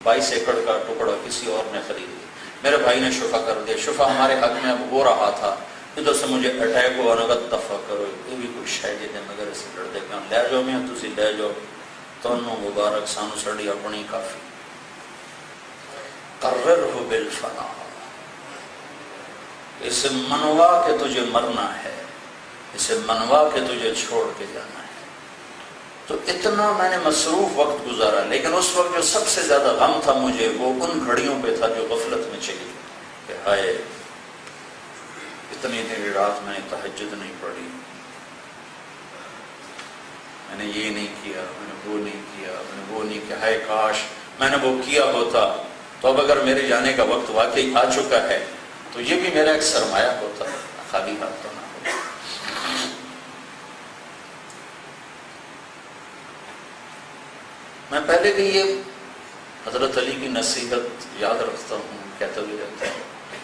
22 एकड़ का टुकड़ा किसी और ने खरीद लिया, मेरे भाई ने शुफा कर दिया, शुफा हमारे हक में अब हो रहा था, इधर से मुझे अटैक हुआ, नगद दफा करो, ये भी कुछ शायद मगर से लड़ दे लै जाओ मैं तुम लै जाओ, तोनों मुबारक सानू साड़ी अपनी काफी। कर्रर हो बिल फना, इसे मनवा के तुझे मरना है, इसे मनवा के तुझे छोड़ के जाना है। तो इतना मैंने मसरूफ वक्त गुजारा, लेकिन उस वक्त जो सबसे ज्यादा गम था मुझे वो उन घड़ियों पे था जो गफलत में चली कि हाय इतनी देर रात मैंने तहज्जुद नहीं पढ़ी, मैंने ये नहीं किया, मैंने वो नहीं किया, मैंने वो नहीं किया, हाय काश मैंने वो किया होता, तो अब अगर मेरे जाने का वक्त वाकई आ चुका है तो ये भी मेरा एक सरमाया होता, खाली हाथ तो ना होता। मैं पहले भी ये हजरत अली की नसीहत याद रखता हूँ, कहता भी रहता हूँ,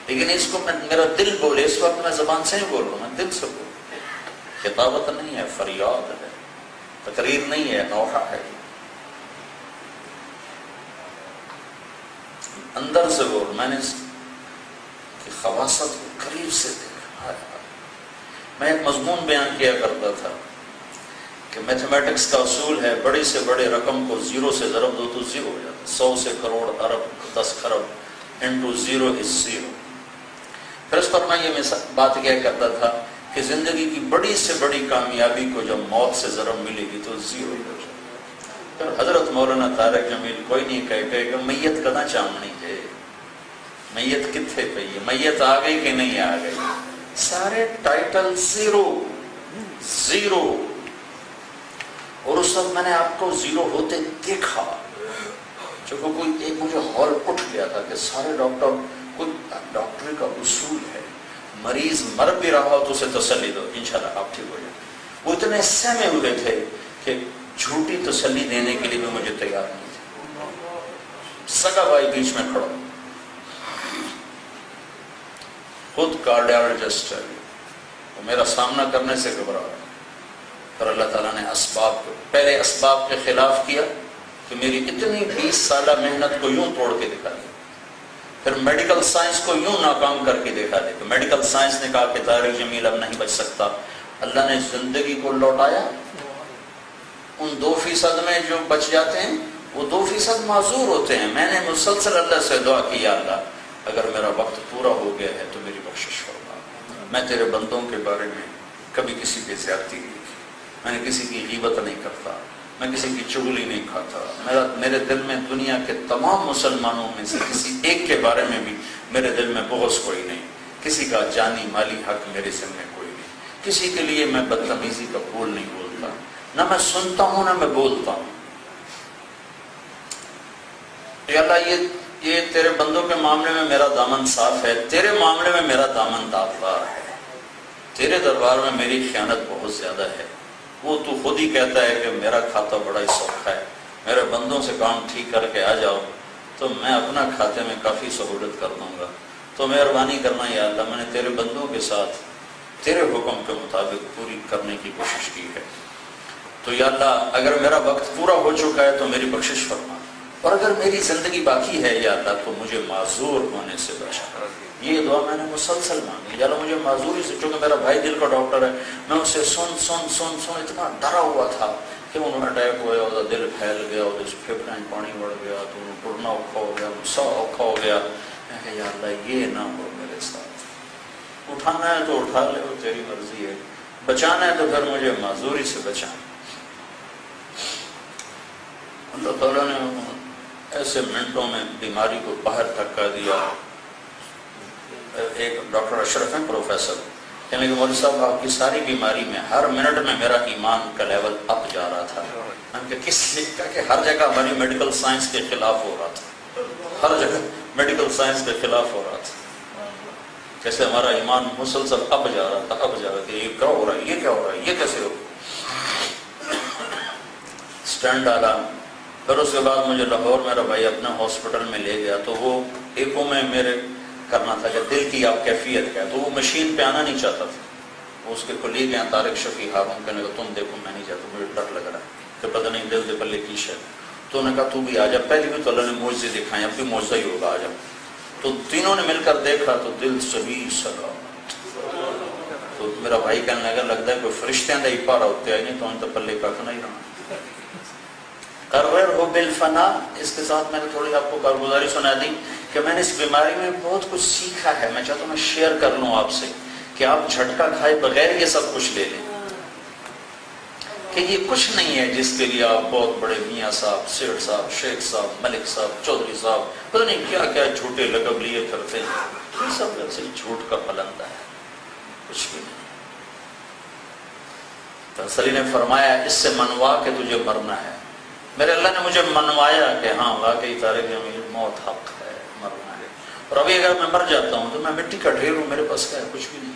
लेकिन इसको मेरा दिल बोले, इस वक्त मैं जबान से ही बोल रहा हूँ, मैं दिल से बोल रहा हूँ। खिताबत नहीं है, फरियाद है, तकरीर नहीं है, नौहा है, अंदर से बोल। मैंने इसकी खवासत को करीब से देखा। मैं एक मजमून बयान किया करता था कि मैथमेटिक्स का उसूल है, बड़े से बड़े रकम को जीरो से ज़रब दो तो जीरो हो जाता है, 100 से करोड़ अरब 10 खरब इंटू जीरो इज जीरो। फिर उस पर मैं ये बात क्या करता था कि जिंदगी की बड़ी से बड़ी कामयाबी को जब मौत से ज़रब मिलेगी तो जीरो ही हो जाएगा। फिर हजरत मौलाना तारक जमील कोई नहीं कहेगा मैयत कदा चामनी है, मैयत कितने पे है, मैयत आ गई कि नहीं आ गई, सारे टाइटल जीरो जीरो। और उस वक्त मैंने आपको जीरो होते देखा, जो कोई एक मुझे हॉल उठ गया था कि सारे डॉक्टर, कोई डॉक्टरी का उसूल है, मरीज मर भी रहा हो तो उसे तसल्ली दो, इंशाल्लाह आप ठीक हो जाए। वो इतने सहमे हुए थे कि झूठी तसल्ली देने के लिए भी मुझे तैयार नहीं थे। सगा भाई बीच में खड़ा, खुद कार्डियोलॉजिस्ट है, वो मेरा सामना करने से घबरा रहा। फिर अल्लाह ताला ने असबाब को, पहले असबाब के खिलाफ किया कि मेरी इतनी 20 साल मेहनत को यूं तोड़ के दिखा दिया। फिर मेडिकल साइंस को यूं नाकाम करके दिखा दिया। तो मेडिकल साइंस ने कहा कि तारिक जमील अब नहीं बच सकता। अल्लाह ने जिंदगी को लौटाया। उन 2% में जो बच जाते हैं वो 2% माजूर होते हैं। मैंने मुसलसल अल्लाह से दुआ की, या अल्लाह अगर मेरा वक्त पूरा हो गया है तो मेरी बख्शिश फरमा। मैं तेरे बंदों के बारे में कभी किसी पे ज्यादती नहीं की, मैंने किसी की ग़ीबत नहीं करता, मैं किसी की चुगली नहीं खाता। मेरे दिल में दुनिया के तमाम मुसलमानों में से किसी एक के बारे में भी मेरे दिल में बुग़्ज़ कोई नहीं, किसी का जानी माली हक मेरे सिर में कोई नहीं, किसी के लिए मैं बदतमीजी का बोल नहीं बोलता, ना मैं सुनता हूँ ना मैं बोलता हूँ। अल्लाह ये तेरे बंदों के मामले में मेरा दामन साफ है, तेरे मामले में मेरा दामन दागदार है। तेरे दरबार में मेरी ख़यानत बहुत ज़्यादा है। वो तू खुद ही कहता है कि मेरा खाता बड़ा ही सौखा है, मेरे बंदों से काम ठीक करके आ जाओ तो मैं अपना खाते में काफ़ी सहूलत कर दूँगा। तो मेहरबानी करना या अल्लाह, मैंने तेरे बंदों के साथ तेरे हुक्म के मुताबिक पूरी करने की कोशिश की है। तो या अल्लाह अगर मेरा वक्त पूरा हो चुका है तो मेरी बख्शिश फरमा, और अगर मेरी ज़िंदगी बाकी है या अल्लाह तो मुझे माजूर होने से बचा। ये दुआ मैंने मुसलसल मांगी, या अल्लाह मुझे माजूरी से, चूँकि मेरा भाई दिल का डॉक्टर है, मैं उससे सुन इतना डरा हुआ था कि उन्होंने अटैक हुआ, उसका दिल फैल गया, और फेफड़े में पानी बढ़ गया, तो टुरना औखा हो गया, सा औखा हो गया। मैं कहा या अल्लाह ये ना हो मेरे साथ, उठाना है तो उठा ले, तेरी मर्जी है, बचाना है तो फिर मुझे माजूरी से बचा। अल्लाह ताला ने ऐसे मिनटों में बीमारी को बाहर धक्का दिया। एक डॉक्टर अशरफ हैं, प्रोफेसर, कहने लगे मौलवी साहब आपकी सारी बीमारी में हर मिनट में मेरा ईमान का लेवल अप जा रहा था। मैंने किस लिखा कि हर जगह हमारी मेडिकल साइंस के खिलाफ हो रहा था, हर जगह मेडिकल साइंस के खिलाफ हो रहा था, कैसे हमारा ईमान मुसलसल अप जा रहा था, अब जा रहा था, ये क्या हो रहा है, ये क्या हो रहा है, ये कैसे हो। स्टैंड डाला। फिर उसके बाद मुझे लाहौर मेरा भाई अपने हॉस्पिटल में ले गया, तो वो एको में मेरे करना था कि दिल की आप कैफियत क्या है, तो वो मशीन पे आना नहीं चाहता था। वो उसके कोलीग हैं तारिक शफी हारून, कहने लगा तुम देखो मैं नहीं चाहता, मुझे डर लग रहा है कि पता नहीं दिल के पल्ले की शय। تو انہوں نے کہا تو بھی آ جا، پہلی بھی تو اللہ نے معجزے دکھائے، اب بھی معجزہ ہی ہوگا، آ جا۔ تو تینوں نے مل کر دیکھا تو دل صحیح سلامت۔ تو میرا بھائی کہنے لگا لگتا ہے کوئی فرشتے اندر ہی پارا ہوتے آئے نہیں تو ان تو پلے کا نہیں رہا۔ کرور ہو بالفنا، اس کے ساتھ میں نے تھوڑی آپ کو کارگزاری سنا دی کہ میں نے اس بیماری میں بہت کچھ سیکھا ہے، میں چاہتا ہوں میں شیئر کر لوں آپ سے کہ آپ جھٹکا کھائے بغیر یہ سب کچھ لے لیں، کہ یہ کچھ نہیں ہے جس کے لیے آپ بہت بڑے میاں صاحب، سیٹھ صاحب، شیخ صاحب، ملک صاحب، چودھری صاحب، پتہ نہیں کیا کیا جھوٹے لقب لیے کرتے ہیں، یہ سب ایسے جھوٹ کا پلندہ ہے، کچھ بھی نہیں۔ تسلی نے فرمایا اس سے منوا کے تجھے مرنا ہے۔ میرے اللہ نے مجھے منوایا کہ ہاں واقعی طارق امیر موت حق ہے، مرنا ہے، اور ابھی اگر میں مر جاتا ہوں تو میں مٹی کا ڈھیر ہوں، میرے پاس کیا ہے، کچھ بھی نہیں۔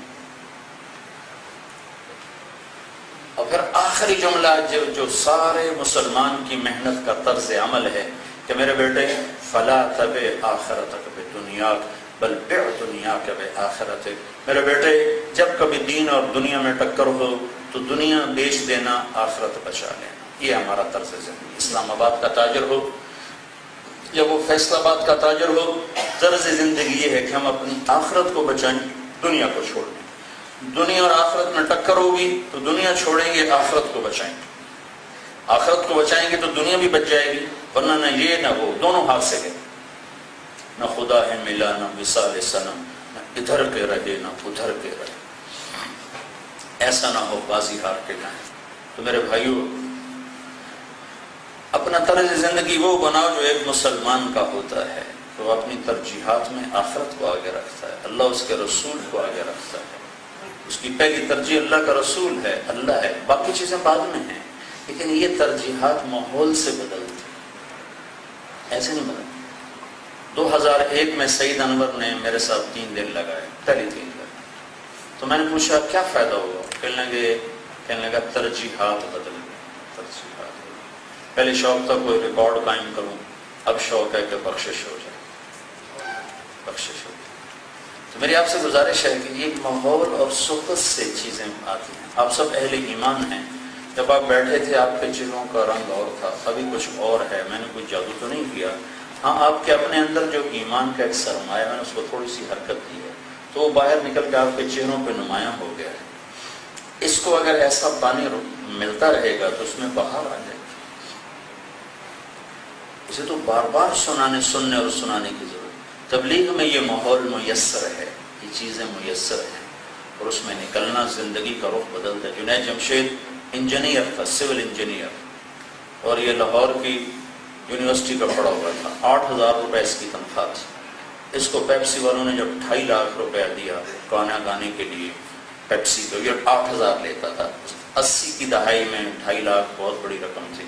اور پھر آخری جملہ جو سارے مسلمان کی محنت کا طرز عمل ہے کہ میرے بیٹے فلا تبع آخرتک بدنیاک بل بع دنیاک بآخرتک، میرے بیٹے جب کبھی دین اور دنیا میں ٹکر ہو تو دنیا بیچ دینا، آخرت بچا لینا، یہ ہمارا طرز زندگی۔ اسلام آباد کا تاجر ہو یا وہ فیصل آباد کا تاجر ہو، طرز زندگی یہ ہے کہ ہم اپنی آخرت کو بچائیں، دنیا کو چھوڑ دیں۔ دنیا اور آخرت میں ٹکر ہوگی تو دنیا چھوڑیں گے، آخرت کو بچائیں گے، آخرت کو بچائیں گے تو دنیا بھی بچ جائے گی، ورنہ نہ یہ نہ وہ، دونوں ہاتھ سے گئے، نہ خدا ہے ملا نہ مثال صنم، نہ ادھر کے رہے نہ ادھر کے رہے، ایسا نہ ہو بازی ہار کے جائیں۔ تو میرے بھائیوں، اپنا طرز زندگی وہ بناؤ جو ایک مسلمان کا ہوتا ہے، تو اپنی ترجیحات میں آخرت کو آگے رکھتا ہے، اللہ اس کے رسول کو آگے رکھتا ہے، اس کی پہلی ترجیح اللہ کا رسول ہے، اللہ ہے، باقی چیزیں بعد میں ہیں، لیکن یہ ترجیحات ماحول سے بدلتی ایسے نہیں بدلتی۔ 2001 میں سعید انور نے میرے ساتھ 3 دن لگائے، پہلی 3 دن، تو میں نے پوچھا کیا فائدہ ہوا؟ کہنے لگا ترجیحات بدل گئی، ترجیحات بدل گئی۔ پہلے شوق تھا کوئی ریکارڈ قائم کروں، اب شوق ہے کہ بخشش ہو جائے، بخشش ہو جائے۔ تو میری آپ سے گزارش ہے کہ یہ ماحول اور صحبت سے چیزیں آتی ہیں۔ آپ سب اہل ایمان ہیں، جب آپ بیٹھے تھے آپ کے چہروں کا رنگ اور تھا، ابھی کچھ اور ہے، میں نے کوئی جادو تو نہیں کیا، ہاں آپ کے اپنے اندر جو ایمان کا ایک سرمایہ، میں نے اس کو تھوڑی سی حرکت دی ہے تو وہ باہر نکل کے آپ کے چہروں پہ نمایاں ہو گیا ہے۔ اس کو اگر ایسا پانی ملتا رہے گا تو اس میں بہار آ جائے گی۔ اسے تو بار بار سننے اور سنانے کی ضرورت۔ تبلیغ میں یہ ماحول میسر ہے، یہ چیزیں میسر ہیں، اور اس میں نکلنا زندگی کا رخ بدلتا ہے۔ جنید جمشید انجینئر تھا، سول انجینئر، اور یہ لاہور کی یونیورسٹی کا پڑھا ہوا تھا، 8000 روپے اس کی تنخواہ تھی۔ اس کو پیپسی والوں نے جب 2.5 لاکھ روپے دیا گانا گانے کے لیے، پیپسی تو یہ 8000 لیتا تھا، 80 کی دہائی میں 2.5 لاکھ بہت بڑی رقم تھی،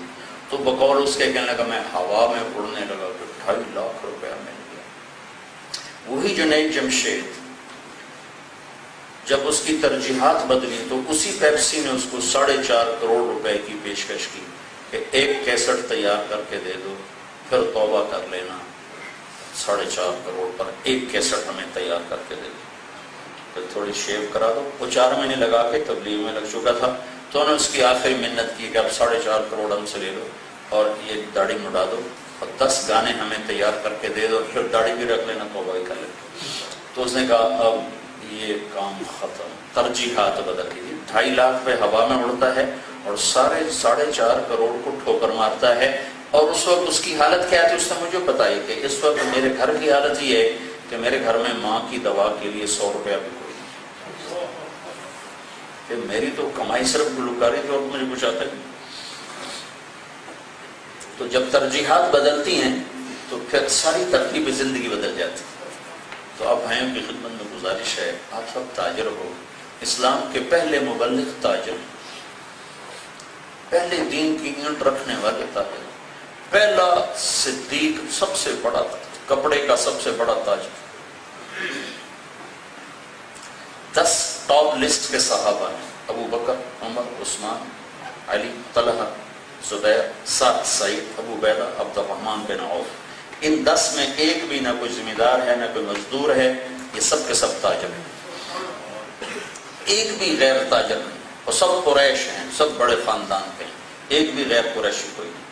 تو بقول اس کے کہنے لگا میں ہوا میں اڑنے لگا کہ 2.5 لاکھ روپے مل گیا۔ وہی جنید جمشید جب اس کی ترجیحات بدلی تو اسی پیپسی نے اس کو 4.5 کروڑ روپے کی پیشکش کی کہ ایک کیسٹ تیار کر کے دے دو، پھر توبہ کر لینا، 4.5 کروڑ پر ایک کیسٹ ہمیں تیار کر کے دے دو، پھر تھوڑی شیو کرا دو۔ وہ 4 مہینے لگا کے تبلیغ میں لگ چکا تھا، تو انہوں نے اس کی آخری منت کی کہ اب 4.5 کروڑ ہم سے لے لو اور یہ داڑھی مڈا دو اور 10 گانے ہمیں تیار کر کے دے دو، پھر داڑھی بھی رکھ لینا، توبہ بھی کر لینا۔ تو اس نے کہا اب یہ کام ختم، ترجیحات بدل گئی۔ 2.5 لاکھ پہ ہوا میں اڑتا ہے اور 4.5 کروڑ کو ٹھوکر مارتا ہے، اور اس وقت اس کی حالت کیا تھی اس نے مجھے بتائی کہ اس وقت میرے گھر کی حالت یہ ہے کہ میرے گھر میں ماں کی دوا کے لیے 100 روپیہ بھی کوئی نہیں، کہ میری تو کمائی صرف گلوکاری تھی اور مجھے کچھ آتا نہیں۔ تو جب ترجیحات بدلتی ہیں تو پھر ساری ترتیب زندگی بدل جاتی ہے۔ تو اب بھائیوں کی خدمت میں گزارش ہے، آپ سب تاجر ہو، اسلام کے پہلے مبلغ تاجر، پہلے دین کی اینٹ رکھنے والے تاجر، پہلا صدیق، سب سے بڑا کپڑے کا سب سے بڑا تاجر۔ 10 ٹاپ لسٹ کے صحابہ ہیں، ابو بکر، عمر، عثمان، علی، طلحہ، زبیر، سعد، سعید، ابو عبیدہ، عبد الرحمن بن عوف۔ ان 10 میں ایک بھی نہ کوئی ذمہ دار ہے نہ کوئی مزدور ہے، یہ سب کے سب تاجر ہیں، ایک بھی غیر تاجر نہیں، اور سب قریش ہیں، سب بڑے خاندان کے ہیں، ایک بھی غیر قریشی کوئی نہیں۔